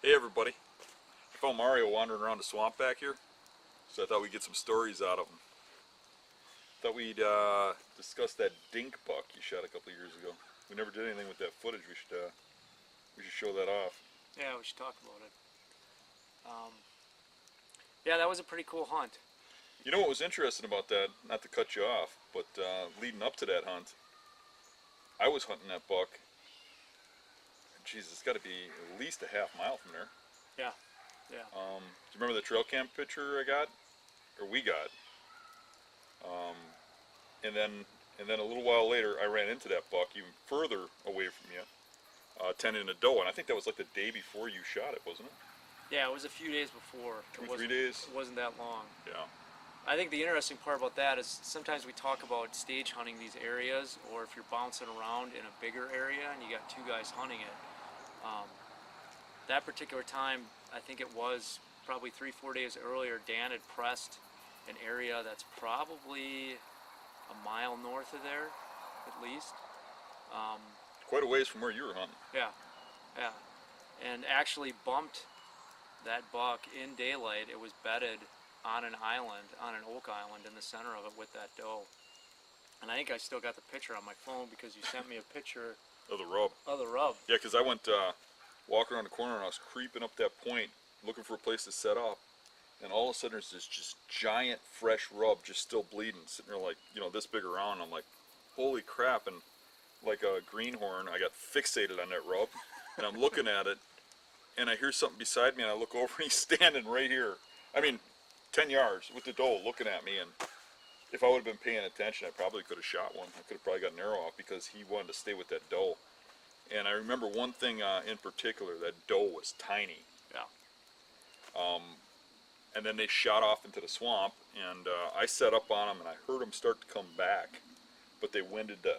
Hey everybody, I found Mario wandering around the swamp back here, so I thought we'd get some stories out of him. Thought we'd discuss that dink buck you shot a couple of years ago. We never did anything with that footage. We should show that off. Yeah, we should talk about it. Yeah, that was a pretty cool hunt. You know what was interesting about that? Not to cut you off, but leading up to that hunt, I was hunting that buck. Jeez, it's got to be at least a half mile from there. Yeah, yeah. Do you remember the trail cam picture I got, or we got? And then a little while later, I ran into that buck even further away from you, tending a doe, and I think that was like the day before you shot it, wasn't it? Yeah, it was a few days before. 2 or 3 days? It wasn't that long. Yeah. I think the interesting part about that is sometimes we talk about stage hunting these areas, or if you're bouncing around in a bigger area and you got two guys hunting it. That particular time, I think it was probably 3-4 days earlier, Dan had pressed an area that's probably a mile north of there, at least. Quite a ways from where you were hunting. Yeah, yeah. And actually bumped that buck in daylight. It was bedded on an island, on an oak island in the center of it with that doe. And I think I still got the picture on my phone because you sent me a picture Of the rub. of the rub. Yeah, because I went walking around the corner and I was creeping up that point, looking for a place to set up. And all of a sudden there's this just giant fresh rub just still bleeding, sitting there like, this big around. I'm like, holy crap. And like a greenhorn, I got fixated on that rub. And I'm looking at it, and I hear something beside me, and I look over, and he's standing right here. I mean, 10 yards with the doe looking at me. And if I would have been paying attention, I probably could have shot one. I could have probably got an arrow off because he wanted to stay with that doe. And I remember one thing in particular, that doe was tiny. Yeah. And then they shot off into the swamp, and I set up on them, and I heard them start to come back, but they winded the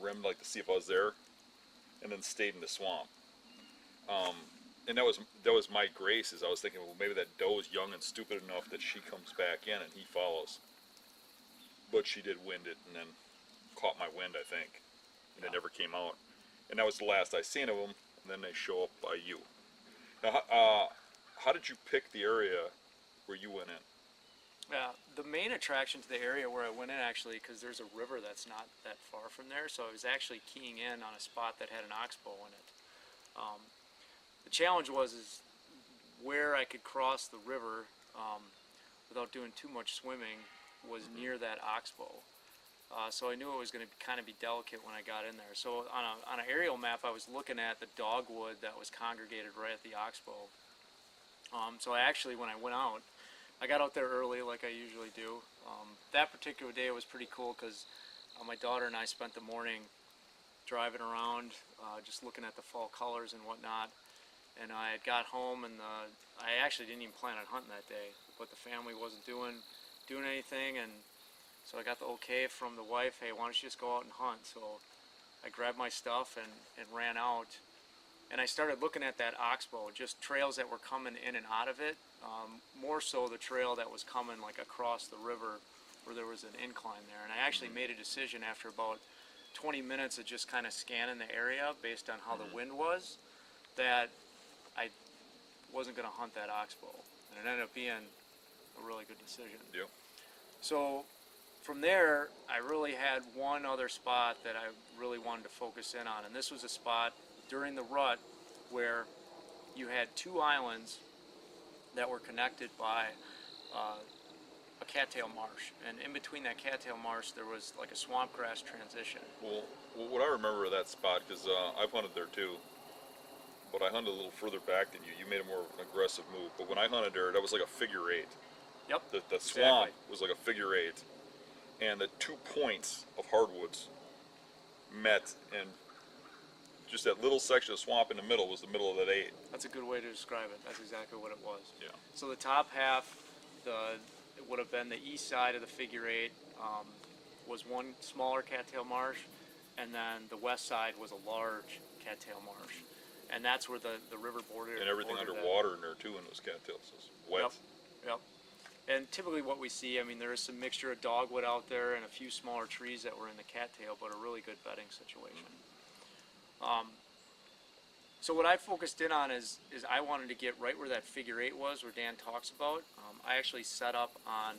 rim, like to see if I was there, and then stayed in the swamp. And that was my grace, is I was thinking, well, maybe that doe is young and stupid enough that she comes back in and he follows. But she did wind it, and then caught my wind, I think, and they never came out. And that was the last I seen of them, and then they show up by you. Now, how did you pick the area where you went in? Yeah, the main attraction to the area where I went in, actually, because there's a river that's not that far from there, so I was actually keying in on a spot that had an oxbow in it. The challenge was where I could cross the river without doing too much swimming was near that oxbow. So I knew it was going to kind of be delicate when I got in there. So on an aerial map, I was looking at the dogwood that was congregated right at the oxbow. So I actually, when I went out, I got out there early like I usually do. That particular day was pretty cool because my daughter and I spent the morning driving around, just looking at the fall colors and whatnot. And I got home, and I actually didn't even plan on hunting that day, but the family wasn't doing anything, and so I got the okay from the wife, hey, why don't you just go out and hunt? So I grabbed my stuff and ran out, and I started looking at that oxbow, just trails that were coming in and out of it, more so the trail that was coming like across the river where there was an incline there. And I actually made a decision after about 20 minutes of just kind of scanning the area based on how the wind was, that I wasn't going to hunt that oxbow, and it ended up being a really good decision. Yeah. So from there, I really had one other spot that I really wanted to focus in on, and this was a spot during the rut where you had two islands that were connected by a cattail marsh, and in between that cattail marsh there was like a swamp grass transition. Well, what I remember of that spot, because I've hunted there too, but I hunted a little further back than you. You made a more aggressive move, but when I hunted there, that was like a figure eight. Yep. The swamp was like a figure eight, and the 2 points of hardwoods met, and just that little section of swamp in the middle was the middle of that eight. That's a good way to describe it. That's exactly what it was. Yeah. So the top half, it would have been the east side of the figure eight, was one smaller cattail marsh, and then the west side was a large cattail marsh. And that's where the river bordered. And everything underwater in there too in those cattails. It's wet. Yep. And typically what we see, I mean, there is some mixture of dogwood out there and a few smaller trees that were in the cattail, but a really good bedding situation. So what I focused in on is I wanted to get right where that figure eight was, where Dan talks about. I actually set up on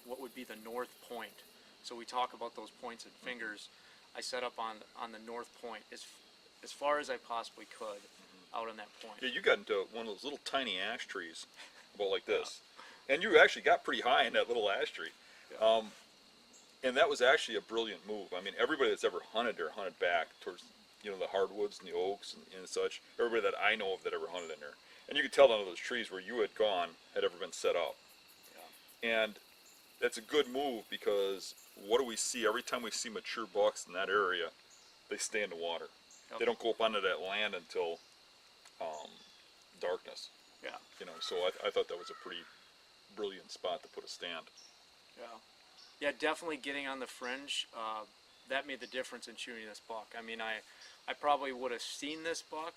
what would be the north point. So we talk about those points and fingers. I set up on the north point as far as I possibly could out on that point. Yeah, you got into one of those little tiny ash trees, about like this, and you actually got pretty high in that little ash tree. Yeah. And that was actually a brilliant move. I mean, everybody that's ever hunted there hunted back towards, you know, the hardwoods and the oaks and such. Everybody that I know of that ever hunted in there, and you could tell none of those trees where you had gone had ever been set up. Yeah. And that's a good move because what do we see every time we see mature bucks in that area? They stay in the water. Yep. They don't go up onto that land until darkness. Yeah. You know, so I thought that was a pretty brilliant spot to put a stand. Yeah. Yeah, definitely getting on the fringe. That made the difference in shooting this buck. I mean, I probably would have seen this buck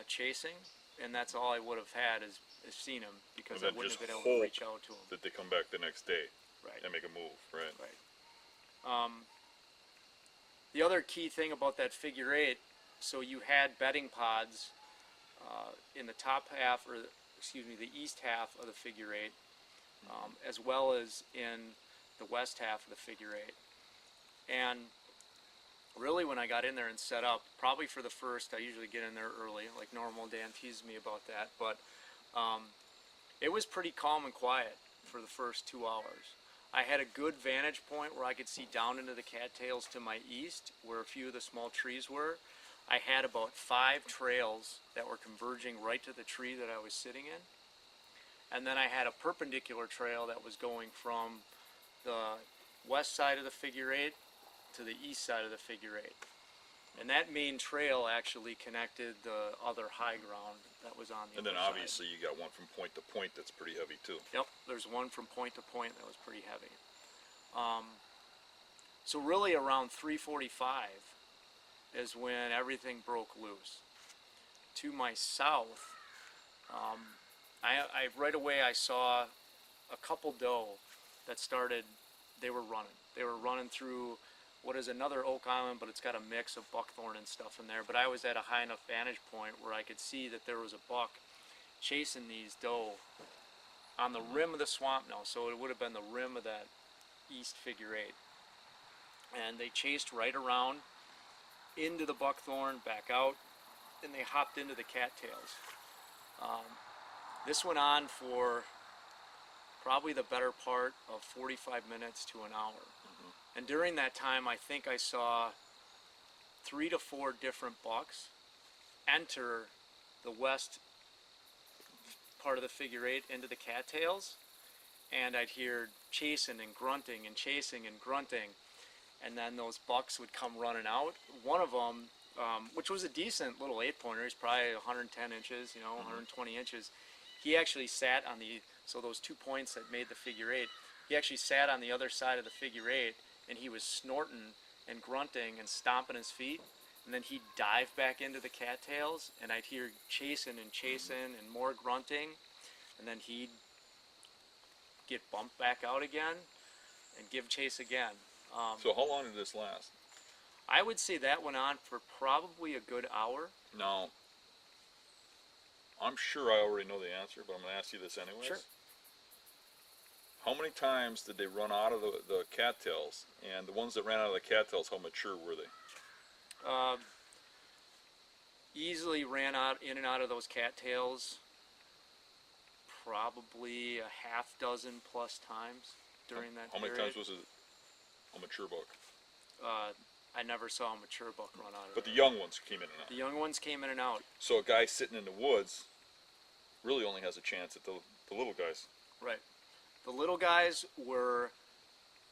chasing, and that's all I would have had is seen him, because I And then wouldn't just have been able to hope reach out to him. that they come back the next day Right. and make a move, right? Right. The other key thing about that figure eight, so you had bedding pods in the top half, or excuse me, the east half of the figure eight, as well as in the west half of the figure eight. And really, when I got in there and set up, probably for the first, I usually get in there early, like normal. Dan teased me about that, but it was pretty calm and quiet for the first 2 hours. I had a good vantage point where I could see down into the cattails to my east, where a few of the small trees were. I had about 5 trails that were converging right to the tree that I was sitting in. And then I had a perpendicular trail that was going from the west side of the figure eight to the east side of the figure eight. And that main trail actually connected the other high ground that was on the And then other side. obviously you got one from point to point that's pretty heavy too. Yep, there's one from point to point that was pretty heavy. So really around 3:45 is when everything broke loose. To my south, I right away I saw a couple doe that started, they were running through what is another oak island, but it's got a mix of buckthorn and stuff in there. But I was at a high enough vantage point where I could see that there was a buck chasing these doe on the rim of the swamp now, so it would have been the rim of that east figure eight. And they chased right around into the buckthorn, back out, and they hopped into the cattails. This went on for probably the better part of 45 minutes to an hour. And during that time, I think I saw 3 to 4 different bucks enter the west part of the figure eight into the cattails, and I'd hear chasing and grunting and chasing and grunting, and then those bucks would come running out. One of them, which was a decent little 8-pointer, he's probably 110 inches, 120 inches, he actually sat on so those 2 points that made the figure eight, he actually sat on the other side of the figure eight, and he was snorting and grunting and stomping his feet, and then he'd dive back into the cattails, and I'd hear chasing and more grunting, and then he'd get bumped back out again and give chase again. So how long did this last? I would say that went on for probably a good hour. Now, I'm sure I already know the answer, but I'm going to ask you this anyways. Sure. How many times did they run out of the cattails? And the ones that ran out of the cattails, how mature were they? Easily ran out in and out of those cattails probably a half dozen plus times during that How many period. times was it a mature buck? I never saw a mature buck run out of But the there. young ones came in and out. The young ones came in and out. So a guy sitting in the woods really only has a chance at the little guys. Right. The little guys were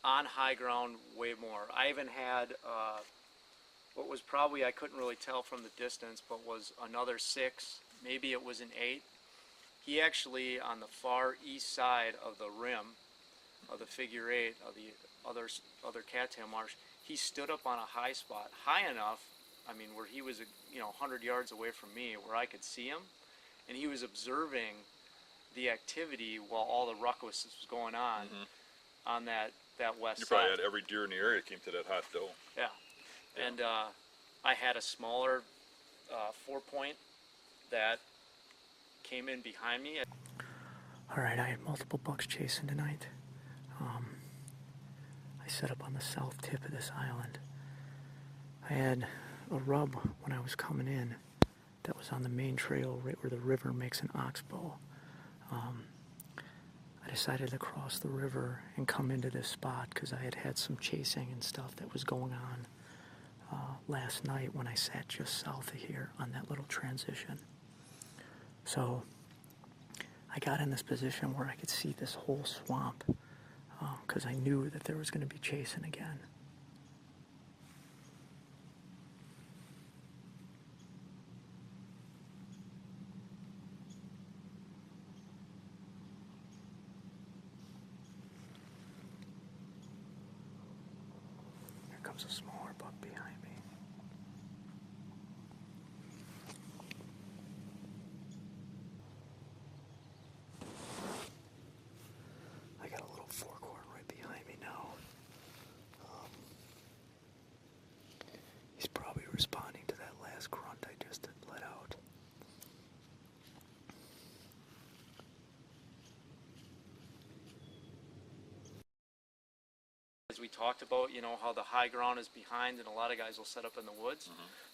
on high ground way more. I even had what was probably, I couldn't really tell from the distance, but was another 6, maybe it was an 8. He actually, on the far east side of the rim of the figure eight of the other cattail marsh, he stood up on a high spot, high enough, I mean, where he was 100 yards away from me, where I could see him, and he was observing the activity while all the ruckus was going on that west You side. probably had every deer in the area came to that hot doe. Yeah. And I had a smaller 4-point that came in behind me. Alright, I had multiple bucks chasing tonight. I set up on the south tip of this island. I had a rub when I was coming in that was on the main trail right where the river makes an oxbow. I decided to cross the river and come into this spot because I had had some chasing and stuff that was going on last night when I sat just south of here on that little transition. So I got in this position where I could see this whole swamp because I knew that there was going to be chasing again. Here comes a smaller buck behind me. I got a little forkhorn right behind me now. He's probably responding to that last grunt I just let out. As we talked about, how the high ground is behind and a lot of guys will set up in the woods.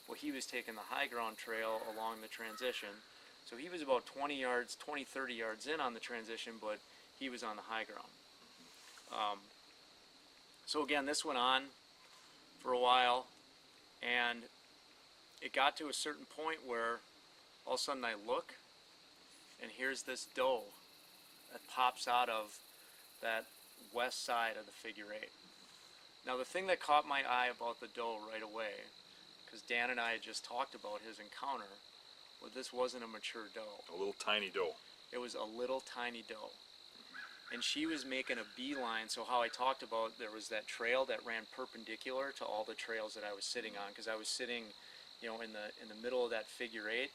Well, he was taking the high ground trail along the transition. So he was about 20, 30 yards in on the transition, but he was on the high ground. So again, this went on for a while, and it got to a certain point where all of a sudden I look, and here's this doe that pops out of that west side of the figure eight. Now the thing that caught my eye about the doe right away, because Dan and I had just talked about his encounter, was this wasn't a mature doe. A little tiny doe. It was a little tiny doe. And she was making a beeline. So how I talked about, there was that trail that ran perpendicular to all the trails that I was sitting on, because I was sitting, in the middle of that figure eight.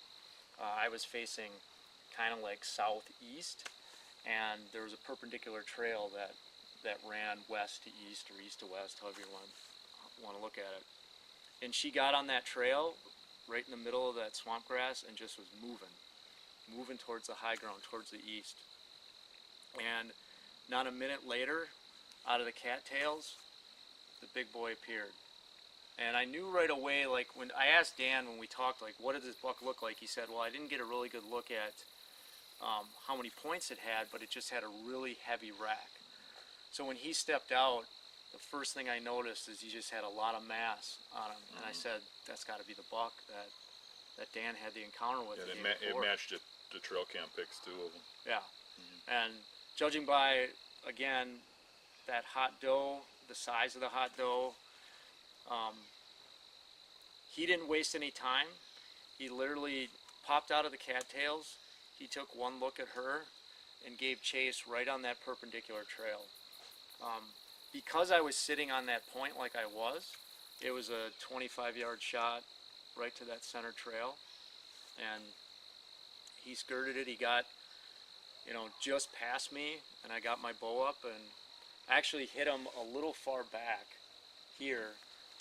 I was facing kind of like southeast, and there was a perpendicular trail that ran west to east or east to west, however you want to look at it. And she got on that trail right in the middle of that swamp grass and just was moving towards the high ground, towards the east. And not a minute later, out of the cattails, the big boy appeared. And I knew right away, like when I asked Dan when we talked, like, what did this buck look like? He said, well, I didn't get a really good look at how many points it had, but it just had a really heavy rack. So when he stepped out, the first thing I noticed is he just had a lot of mass on him. And I said, that's got to be the buck that Dan had the encounter with. And it matched the trail cam pics, too, of them. Yeah. And judging by, again, that hot doe, the size of the hot doe, he didn't waste any time. He literally popped out of the cattails. He took one look at her and gave chase right on that perpendicular trail. Because I was sitting on that point like I was, it was a 25-yard shot right to that center trail. And he skirted it. He got, just past me, and I got my bow up and actually hit him a little far back here,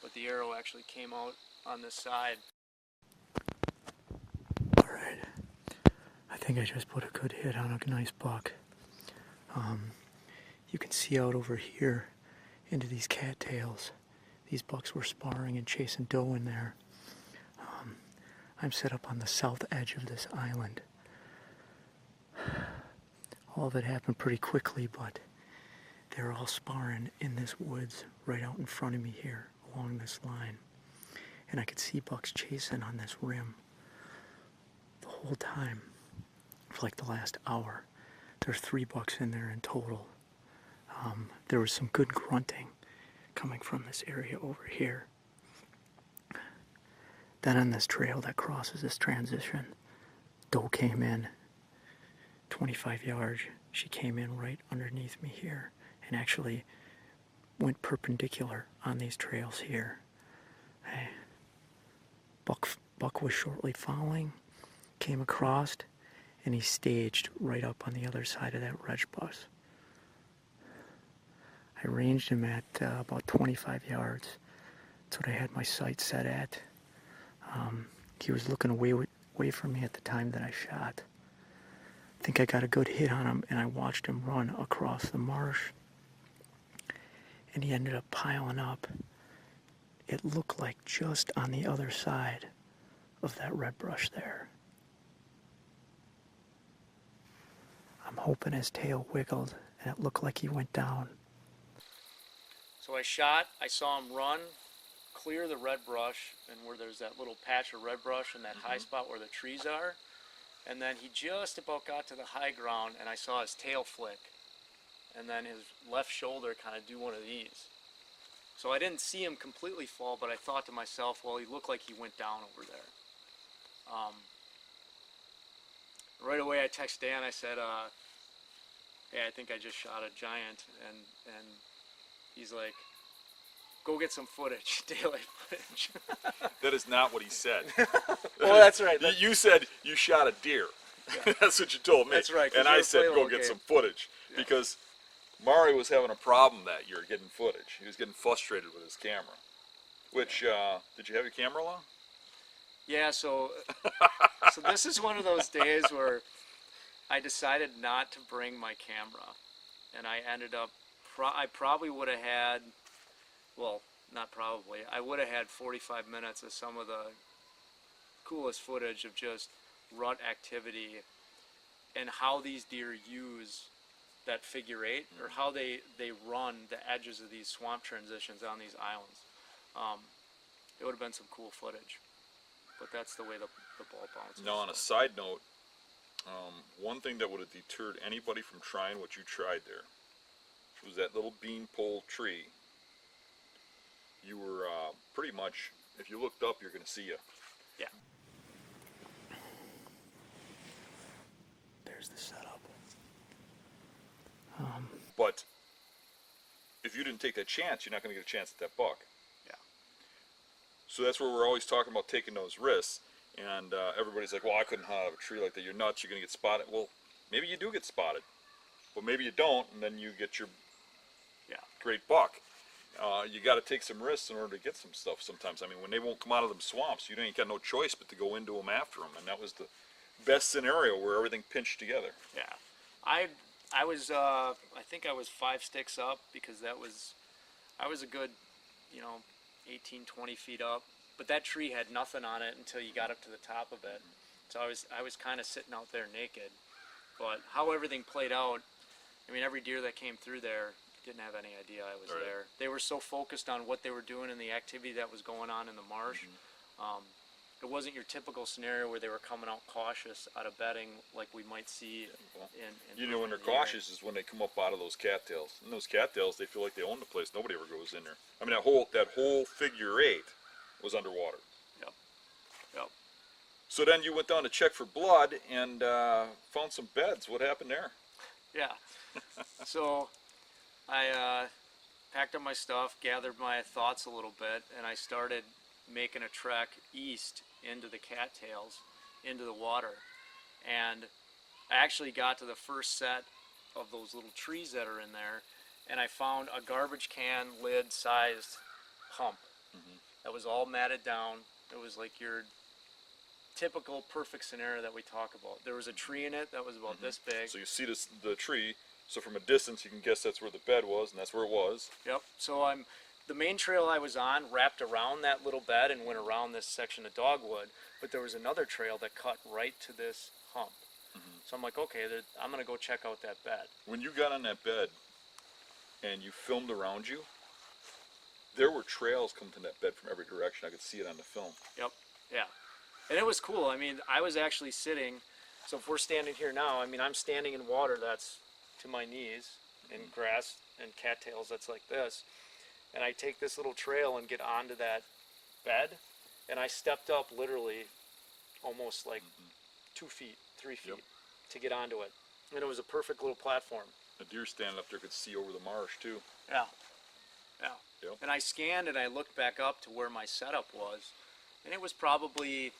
but the arrow actually came out on this side. Alright, I think I just put a good hit on a nice buck. You can see out over here into these cattails. These bucks were sparring and chasing doe in there. I'm set up on the south edge of this island. All of it happened pretty quickly, but they're all sparring in this woods right out in front of me here along this line. And I could see bucks chasing on this rim the whole time for like the last hour. There's 3 bucks in there in total. There was some good grunting coming from this area over here. Then on this trail that crosses this transition, doe came in 25 yards. She came in right underneath me here and actually went perpendicular on these trails here. Buck was shortly following, came across, and he staged right up on the other side of that reg bus. I ranged him at about 25 yards. That's what I had my sight set at. He was looking away from me at the time that I shot. I think I got a good hit on him, and I watched him run across the marsh. And he ended up piling up. It looked like just on the other side of that red brush there. I'm hoping his tail wiggled, and it looked like he went down. So I shot, I saw him run, clear the red brush, and where there's that little patch of red brush and that high spot where the trees are. And then he just about got to the high ground, and I saw his tail flick. And then his left shoulder kind of do one of these. So I didn't see him completely fall, but I thought to myself, well, he looked like he went down over there. Right away I text Dan, I said, hey, I think I just shot a giant, and he's like, go get some footage, daylight footage. That is not what he said. Well, that's right. You said you shot a deer. Yeah. That's what you told me. That's right. And I said go get some footage because Mari was having a problem that year getting footage. He was getting frustrated with his camera. Which, did you have your camera along? Yeah, so this is one of those days where I decided not to bring my camera, and I ended up, I probably would have had, well, not probably, I would have had 45 minutes of some of the coolest footage of just rut activity and how these deer use that figure eight, or how they run the edges of these swamp transitions on these islands. It would have been some cool footage, but that's the way the ball bounces. Now, on a side note, one thing that would have deterred anybody from trying what you tried there was that little beanpole tree. You were pretty much, if you looked up, you're going to see you. Yeah. There's the setup. But if you didn't take that chance, you're not going to get a chance at that buck. Yeah. So that's where we're always talking about taking those risks. And everybody's like, well, I couldn't hunt out of a tree like that. You're nuts. You're going to get spotted. Well, maybe you do get spotted. But maybe you don't, and then you get your great buck. You got to take some risks in order to get some stuff sometimes. I mean, when they won't come out of them swamps, you ain't got no choice but to go into them after them. And that was the best scenario where everything pinched together. Yeah. I was, I think I was 5 sticks up because I was a good, 18, 20 feet up. But that tree had nothing on it until you got up to the top of it. So I was kind of sitting out there naked. But how everything played out, I mean, every deer that came through there didn't have any idea I was there. They were so focused on what they were doing and the activity that was going on in the marsh. It wasn't your typical scenario where they were coming out cautious out of bedding like we might see in When they're cautious is when they come up out of those cattails. And those cattails, they feel like they own the place. Nobody ever goes in there. I mean, that whole figure eight was underwater. Yep. So then you went down to check for blood and found some beds. What happened there? Yeah. So I packed up my stuff, gathered my thoughts a little bit, and I started making a trek east into the cattails, into the water. And I actually got to the first set of those little trees that are in there, and I found a garbage can lid sized hump that was all matted down. It was like your typical perfect scenario that we talk about. There was a tree in it that was about this big. So you see the tree, so from a distance you can guess that's where the bed was, and that's where it was. Yep. So the main trail I was on wrapped around that little bed and went around this section of dogwood, but there was another trail that cut right to this hump. So I'm like, okay, I'm going to go check out that bed. When you got on that bed and you filmed around you, there were trails coming to that bed from every direction. I could see it on the film. Yep. Yeah. And it was cool. I mean, I was actually sitting, so if we're standing here now, I mean, I'm standing in water that's to my knees, in grass and cattails that's like this. And I take this little trail and get onto that bed, and I stepped up literally almost like 2 feet, 3 feet to get onto it. And it was a perfect little platform. The deer standing up there could see over the marsh too. Yeah. Yep. And I scanned and I looked back up to where my setup was, and it was probably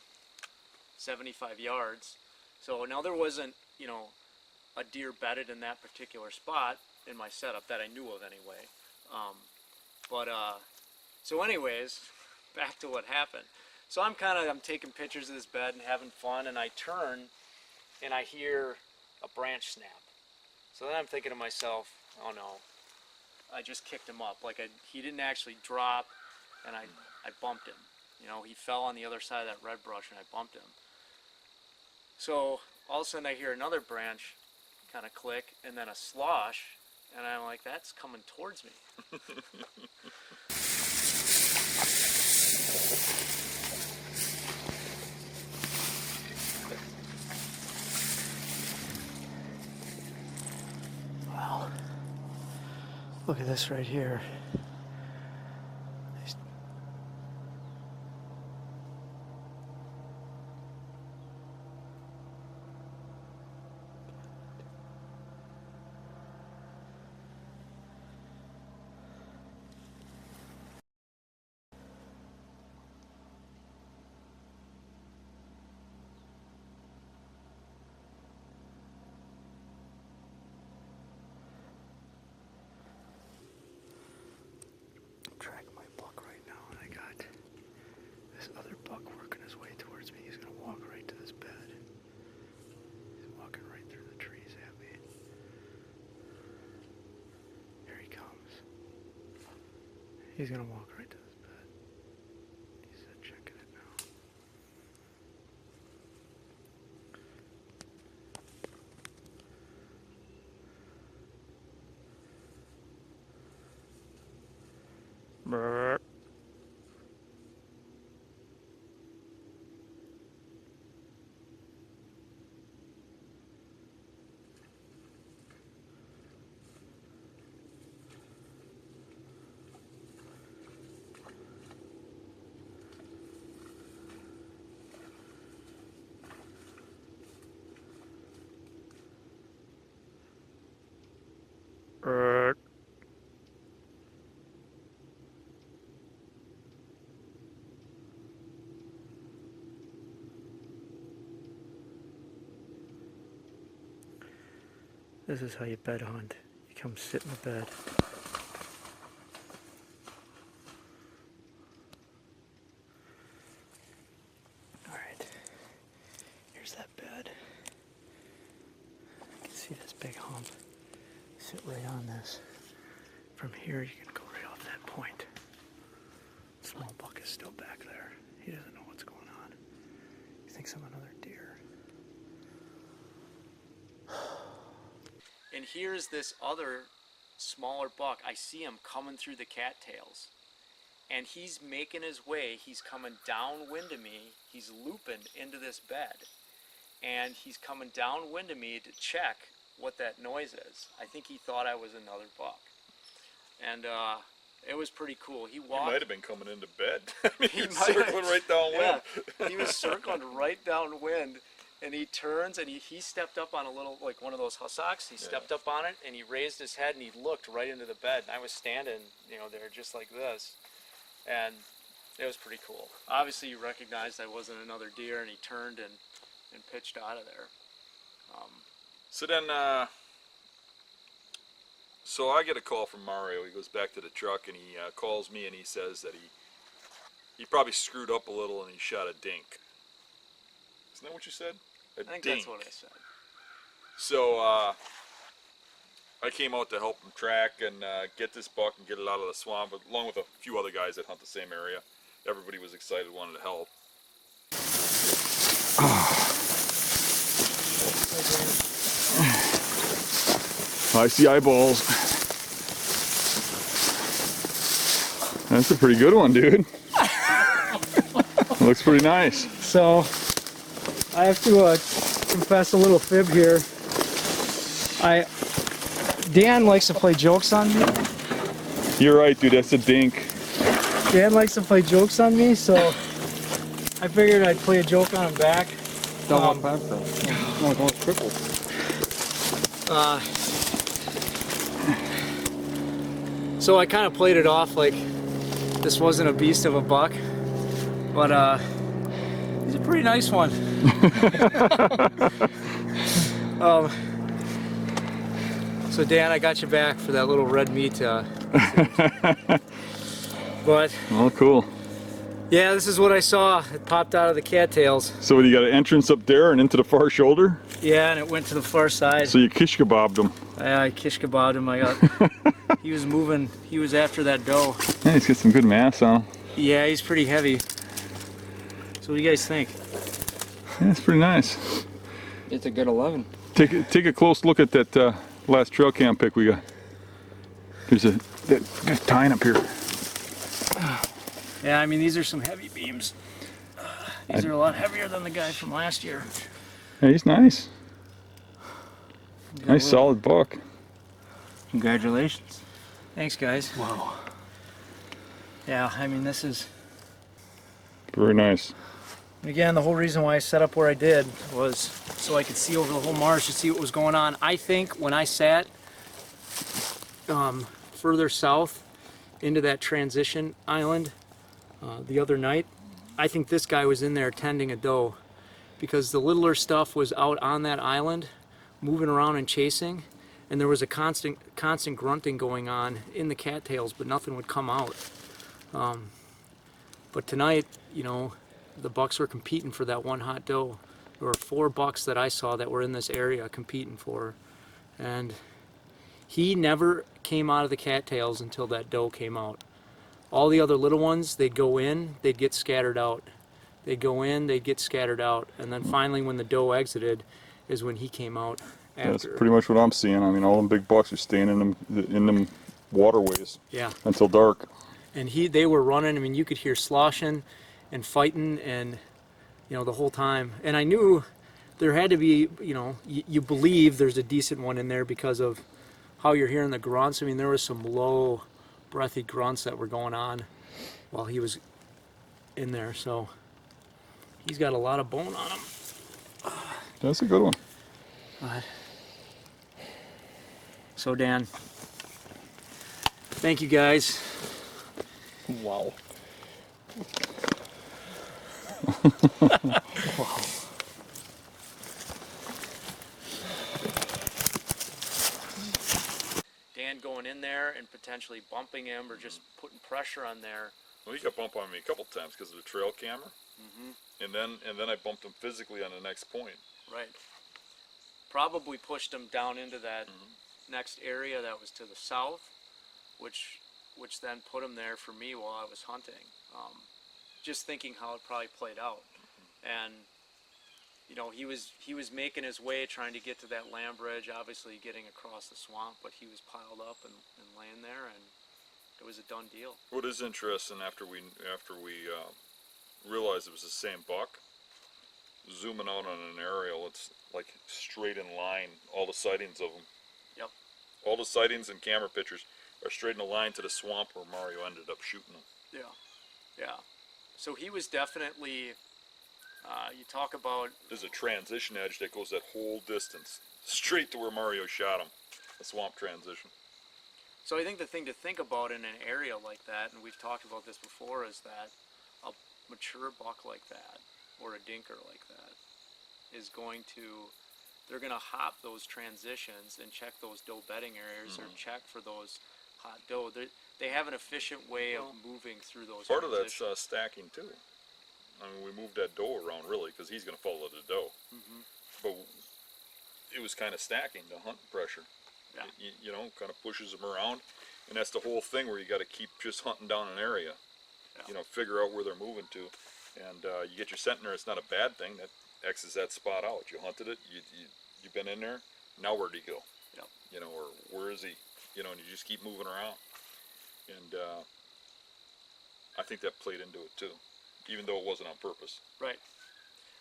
75 yards. So now there wasn't, a deer bedded in that particular spot in my setup that I knew of anyway. So anyways, back to what happened. So I'm taking pictures of this bed and having fun, and I turn and I hear a branch snap. So then I'm thinking to myself, oh no, I just kicked him up. Like he didn't actually drop, and I bumped him. You know, he fell on the other side of that red brush and I bumped him. So all of a sudden I hear another branch kind of click and then a slosh, and I'm like, that's coming towards me. Wow. Look at this right here. Track my buck right now, and I got this other buck working his way towards me. He's gonna walk right to this bed. He's walking right through the trees at me. Here he comes. He's gonna walk right to this bed. He's checking it now. Brr. Brr. This is how you bed hunt. You come sit in the bed. Alright. Here's that bed. You can see this big hump. Sit right on this. From here you can go right off that point. Small buck is still back there. He doesn't know what's going on. He thinks I'm another deer. And here's this other smaller buck. I see him coming through the cattails. And he's making his way. He's coming downwind of me. He's looping into this bed. And he's coming downwind of me to check what that noise is. I think he thought I was another buck. And it was pretty cool. He walked. He might have been coming into bed. I mean, he was might have- circling right downwind. Yeah, he was circling right downwind. And he turns and he stepped up on a little, like one of those hussocks. He stepped up on it and he raised his head and he looked right into the bed. And I was standing, you know, there just like this. And it was pretty cool. Obviously, he recognized I wasn't another deer, and he turned and pitched out of there. So then, so I get a call from Mario. He goes back to the truck and he calls me and he says that he probably screwed up a little and he shot a dink. Isn't that what you said? I think that's what I said. So I came out to help him track and get this buck and get it out of the swamp, along with a few other guys that hunt the same area. Everybody was excited, wanted to help. I see eyeballs. That's a pretty good one, dude. Looks pretty nice. So, I have to confess a little fib here. Dan likes to play jokes on me. You're right, dude. That's a dink. Dan likes to play jokes on me, so I figured I'd play a joke on him back. Double pepper. No, go triple. So I kind of played it off like this wasn't a beast of a buck, but he's a pretty nice one. So Dan, I got you back for that little red meat. But Oh, cool. Yeah, this is what I saw. It popped out of the cattails. So you got an entrance up there and into the far shoulder? Yeah, and it went to the far side. So you kish kebabbed him. I kish kebabbed him. I got. He was moving. He was after that doe. Yeah, he's got some good mass on him. Yeah, he's pretty heavy. So what do you guys think? Yeah, it's pretty nice. It's a good 11. Take a close look at that last trail cam pic we got. There's just tying up here. Yeah, I mean these are some heavy beams. These are a lot heavier than the guy from last year. Yeah, he's nice. Nice solid buck. Congratulations. Thanks, guys. Wow. Yeah, I mean this is. Very nice. And again, the whole reason why I set up where I did was so I could see over the whole marsh to see what was going on. I think when I sat further south into that transition island the other night, I think this guy was in there tending a doe because the littler stuff was out on that island moving around and chasing, and there was a constant grunting going on in the cattails, but nothing would come out. But tonight, you know, the bucks were competing for that one hot doe. There were 4 bucks that I saw that were in this area competing for her. And he never came out of the cattails until that doe came out. All the other little ones, they'd go in, they'd get scattered out. They'd go in, they'd get scattered out. And then finally when the doe exited is when he came out after. That's pretty much what I'm seeing. I mean, all them big bucks are staying in them waterways. Yeah. Until dark. And they were running. I mean, you could hear sloshing and fighting, and you know, the whole time. And I knew there had to be, you know, you believe there's a decent one in there because of how you're hearing the grunts. I mean, there was some low, breathy grunts that were going on while he was in there. So he's got a lot of bone on him. That's a good one. So Dan, thank you guys. Wow. Dan going in there and potentially bumping him or just putting pressure on there. Well, he got bumped on me a couple times because of the trail camera. And then I bumped him physically on the next point. Right. Probably pushed him down into that next area that was to the south, which then put him there for me while I was hunting. Just thinking how it probably played out. And you know, he was making his way trying to get to that land bridge, obviously getting across the swamp, but he was piled up and laying there, and it was a done deal. What is interesting after we realized it was the same buck, zooming out on an aerial, it's like straight in line, all the sightings of them. Yep. All the sightings and camera pictures are straight in a line to the swamp where Mario ended up shooting them. Yeah. Yeah. So he was definitely, you talk about... There's a transition edge that goes that whole distance, straight to where Mario shot him, a swamp transition. So I think the thing to think about in an area like that, and we've talked about this before, is that a mature buck like that, or a dinker like that, is going to, they're going to hop those transitions and check those doe bedding areas or check for those hot doe. They have an efficient way of moving through those Part of that's transitions. stacking too. I mean, we moved that doe around really because he's going to follow the doe. But it was kind of stacking the hunt pressure. Yeah. You know, kind of pushes them around, and that's the whole thing where you got to keep just hunting down an area. Yeah. You know, figure out where they're moving to, and you get your scent in there. It's not a bad thing. That X's that spot out. You hunted it. You've been in there. Now where'd he go? Yep. You know, or where is he? You know, and you just keep moving around. And I think that played into it too, even though it wasn't on purpose. Right.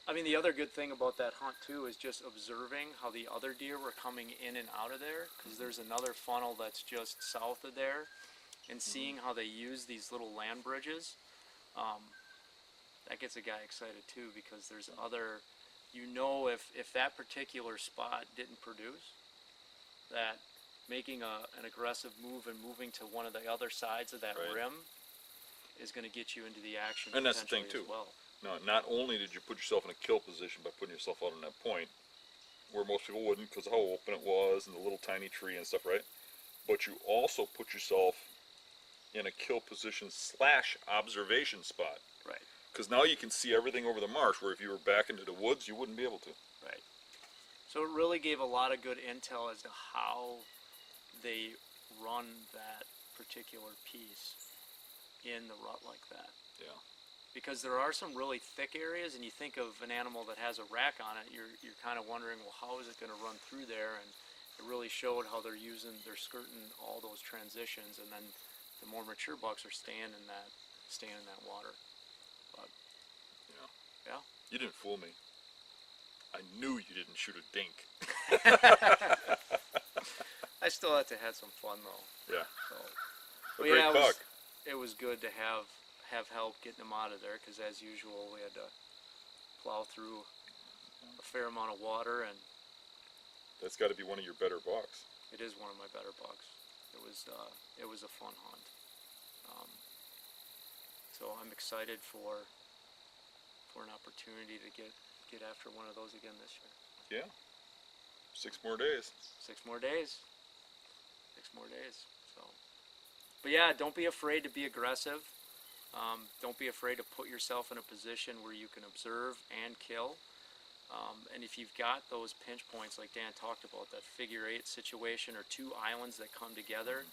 I mean, the other good thing about that hunt too is just observing how the other deer were coming in and out of there, because there's another funnel that's just south of there, and seeing how they use these little land bridges, that gets a guy excited too, because there's other, you know, if that particular spot didn't produce, that making an aggressive move and moving to one of the other sides of that Right. rim is going to get you into the action. And that's the thing potentially too. as well. Now, not only did you put yourself in a kill position by putting yourself out on that point, where most people wouldn't because of how open it was and the little tiny tree and stuff, right? But you also put yourself in a kill position / observation spot. Right. Because now you can see everything over the marsh, where if you were back into the woods, you wouldn't be able to. Right. So it really gave a lot of good intel as to how they run that particular piece in the rut like that. Yeah. Because there are some really thick areas, and you think of an animal that has a rack on it, you're kind of wondering, well, how is it going to run through there? And it really showed how they're skirting all those transitions, and then the more mature bucks are staying in that water. But Yeah. yeah. You didn't fool me. I knew you didn't shoot a dink. I still had to have some fun though. Yeah. So, A but great yeah, buck. it was good to have help getting them out of there, because as usual we had to plow through a fair amount of water, and That's got to be one of your better bucks. it is one of my better bucks. It was a fun hunt. So I'm excited for an opportunity to get after one of those again this year. Yeah. 6 more days. 6 more days. 6 more days. So, but yeah, don't be afraid to be aggressive. Don't be afraid to put yourself in a position where you can observe and kill. And if you've got those pinch points like Dan talked about, that figure 8 situation or 2 islands that come together,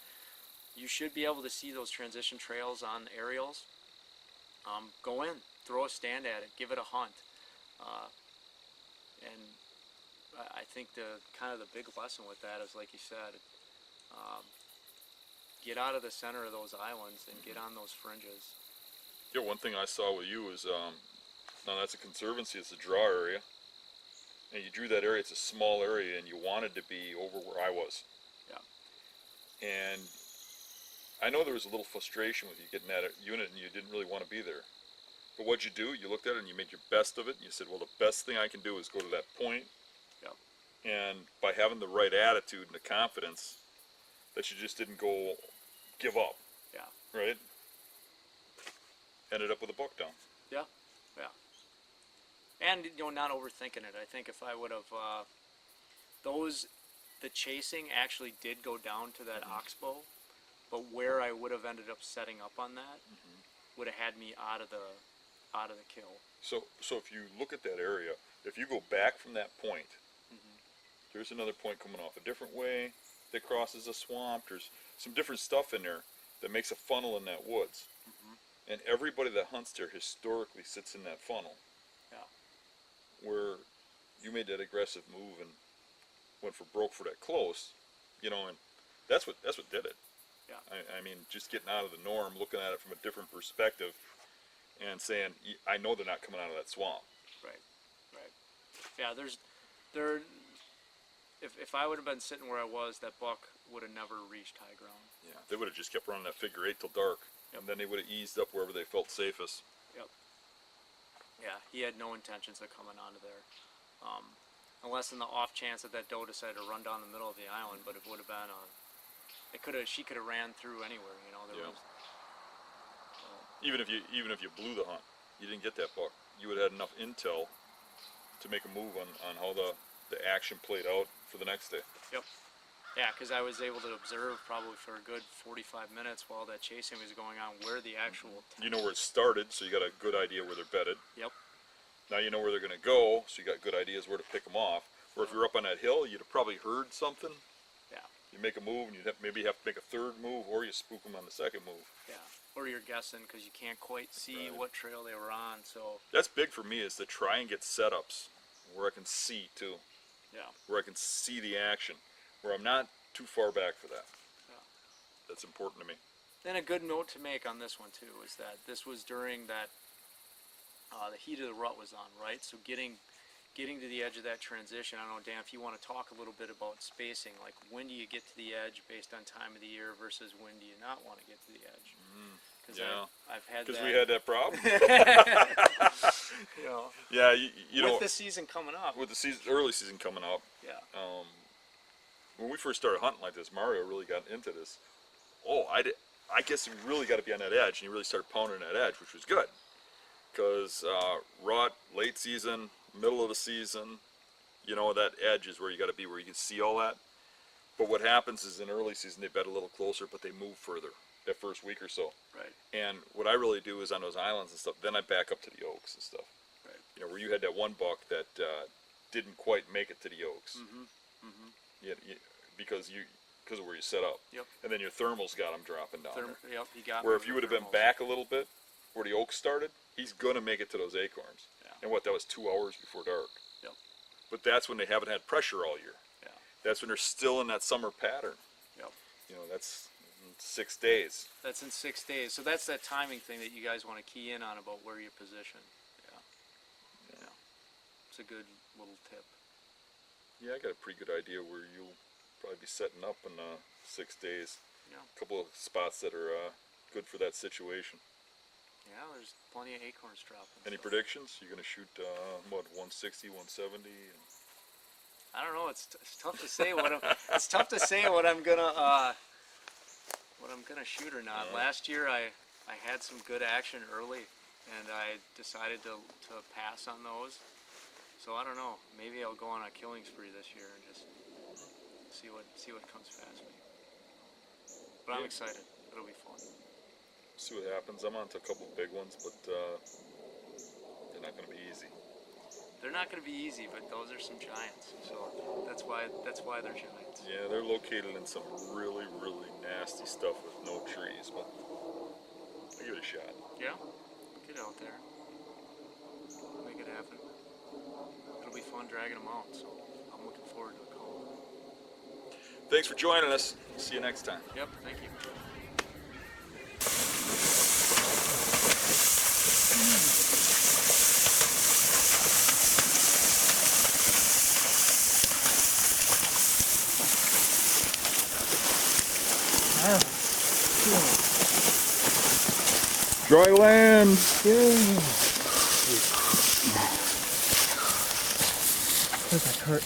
you should be able to see those transition trails on aerials. Go in, throw a stand at it, give it a hunt. And I think the big lesson with that is, like you said, get out of the center of those islands and get on those fringes. Yeah, one thing I saw with you is, now that's a conservancy, it's a draw area. And you drew that area, it's a small area, and you wanted to be over where I was. Yeah. And I know there was a little frustration with you getting that unit and you didn't really want to be there. But what'd you do? You looked at it and you made your best of it, and you said, well, the best thing I can do is go to that point. Yep. And by having the right attitude and the confidence, that you just didn't go give up. Yeah. Right? Ended up with a buck down. Yeah. Yeah. And not overthinking it. I think if I would have the chasing actually did go down to that oxbow, but where I would have ended up setting up on that would have had me out of the kill. So if you look at that area, if you go back from that point, there's another point coming off a different way that crosses a swamp. There's some different stuff in there that makes a funnel in that woods. And everybody that hunts there historically sits in that funnel. Yeah. Where you made that aggressive move and went for broke for that close, and that's what did it. Yeah. I mean, just getting out of the norm, looking at it from a different perspective, and saying, I know they're not coming out of that swamp. Right. Yeah, if I would have been sitting where I was, that buck would have never reached high ground. Yeah, they would have just kept running that figure 8 till dark, and then they would have eased up wherever they felt safest. Yep. Yeah, he had no intentions of coming onto there, unless in the off chance that doe decided to run down the middle of the island. But it would have been she could have ran through anywhere. There was. Even if you blew the hunt, you didn't get that buck. You would have had enough intel to make a move on how the action played out for the next day. Yep. Yeah, because I was able to observe probably for a good 45 minutes while that chasing was going on where the actual. You know where it started, so you got a good idea where they're bedded. Yep. Now you know where they're going to go, so you got good ideas where to pick them off. Or if you're up on that hill, you'd have probably heard something. Yeah. You make a move, and maybe have to make a third move, or you spook them on the second move. Yeah. Or you're guessing because you can't quite see what trail they were on. So that's big for me, is to try and get setups where I can see too. Yeah. Where I can see the action, where I'm not too far back for that. Yeah. That's important to me. Then a good note to make on this one too is that this was during that the heat of the rut was on, right? So getting to the edge of that transition. I don't know, Dan, if you want to talk a little bit about spacing, like when do you get to the edge based on time of the year versus when do you not want to get to the edge? Because I've had that. Because we had that problem. Yeah, you know. With the season coming up. With the early season coming up. Yeah. When we first started hunting like this, Mario really got into this. I guess you really got to be on that edge, and you really started pounding that edge, which was good. Because rut, late season, middle of the season, that edge is where you got to be, where you can see all that. But what happens is in early season they bed a little closer, but they move further. that first week or so. Right. And what I really do is on those islands and stuff, then I back up to the Oaks and stuff. Right. You know, where you had that one buck that didn't quite make it to the Oaks. Because of where you set up. Yep. And then your thermals got him dropping down there. Yep, he got Where me if you with would have been thermals. back a little bit, where the Oaks started, he's gonna make it to those acorns. Yeah. And what, that was 2 hours before dark. Yep. But that's when they haven't had pressure all year. Yeah. That's when they're still in that summer pattern. Yep. You know, that's in 6 days. That's in 6 days. So that's that timing thing that you guys want to key in on about where you position. Yeah. It's a good little tip. Yeah, I got a pretty good idea where you'll probably be setting up in 6 days. Yeah. A couple of spots that are good for that situation. Yeah, there's plenty of acorns dropping. Any so. predictions? You're gonna shoot what, 160, 170? I don't know. It's tough to say what it's tough to say what I'm gonna shoot or not. Last year I had some good action early, and I decided to pass on those. So I don't know. Maybe I'll go on a killing spree this year and just see what comes past me. But I'm excited. It'll be fun. See what happens. I'm on to a couple of big ones, but they're not gonna be easy. They're not going to be easy, but those are some giants. So that's why they're giants. Yeah, they're located in some really, really nasty stuff with no trees, but I'll give it a shot. Yeah, get out there, make it happen. It'll be fun dragging them out. So I'm looking forward to it. Thanks for joining us. See you next time. Yep, thank you. Dry land. Where's that hurt?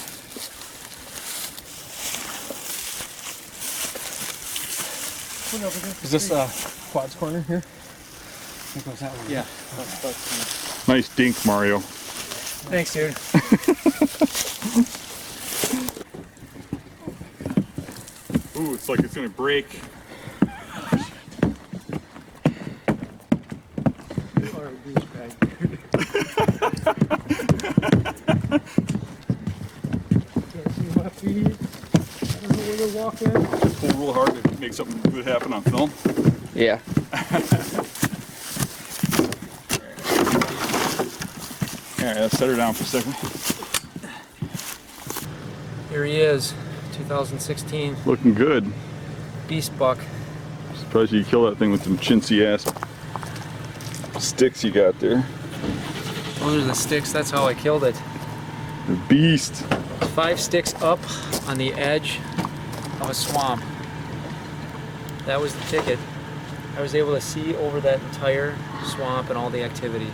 Is this Quad's corner here? I think it was that one. Yeah. Nice dink, Mario. Thanks, dude. Ooh, it's like it's gonna break. Pull real hard to make something good happen on film. Yeah. Alright, let's set her down for a second. Here he is, 2016 Looking good. beast buck. Surprised you kill that thing with some chintzy ass sticks you got there. Those are the sticks. That's how I killed it. The beast. 5 sticks up on the edge of a swamp. That was the ticket. I was able to see over that entire swamp and all the activity.